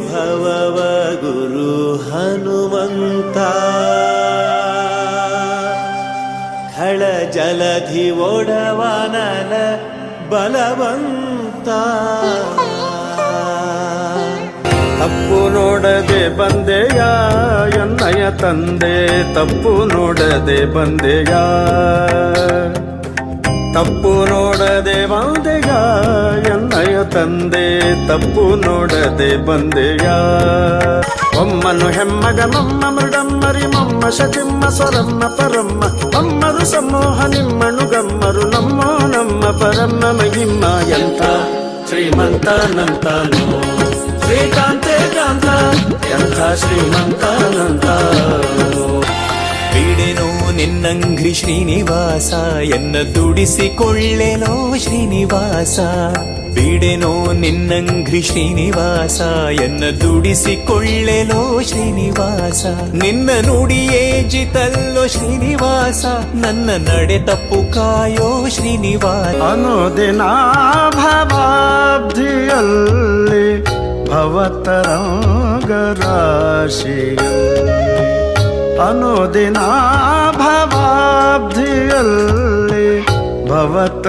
ಭವವ ಗುರು ಹನುಮಂತ ಖಳ ಜಲಧಿ ಓಡವನನ ಬಲವಂತ ತಪ್ಪು ನೋಡದೆ ಬಂದೆಯ ಎನ್ನಯ ತಂದೆ ತಪ್ಪು ನೋಡದೆ ಬಂದೆಯ ತಪ್ಪು ನೋಡದೆ ಬಂದೆಯ ಎನ್ನಯ ತಂದೆ ತಪ್ಪು ನೋಡದೆ ಬಂದೆಯ ಒಮ್ಮನು ಹೆಮ್ಮಗ ಮಮ್ಮ ಮೃಡಮ್ಮರಿ ಮಮ್ಮ ಶತಿಮ್ಮ ಸ್ವರಮ್ಮ ಪರಮ್ಮ ಮಮ್ಮರು ಸಮೂಹ ನಿಮ್ಮನು ಗಮ್ಮರು ನಮ್ಮೋ ನಮ್ಮ ಪರಮ್ಮ ಮಹಿಮ್ಮ ಎಂತ ಶ್ರೀಮಂತನಂತನು ಶ್ರೀಕಾಂತೆ ಕಾಂತ ಎಂಥ ಶ್ರೀಮಂತನಂತ ಬಿಡೆನೋ ನಿನ್ನಂಘ್ರಿ ಶ್ರೀನಿವಾಸ ಎನ್ನ ದುಡಿಸಿಕೊಳ್ಳೆನೋ ಶ್ರೀನಿವಾಸ ಬಿಡೆನೋ ನಿನ್ನಂಘ್ರಿ ಶ್ರೀನಿವಾಸ ಎನ್ನ ದುಡಿಸಿಕೊಳ್ಳೆನೋ ಶ್ರೀನಿವಾಸ ನಿನ್ನ ನುಡಿಯೇ ಜಿತಲ್ಲೋ ಶ್ರೀನಿವಾಸ ನನ್ನ ನಡೆ ತಪ್ಪು ಕಾಯೋ ಶ್ರೀನಿವಾಸ ಅನುದಿನ ಭವಾಬ್ಧಿಯಲ್ಲಿ ಭವತರಂಗರಾಶಿಯಲ್ಲಿ ಅನುದಿನ ಭವಾಬ್ಧಿಯಲ್ಲಿ ಭವತರಂಗರಾಶಿ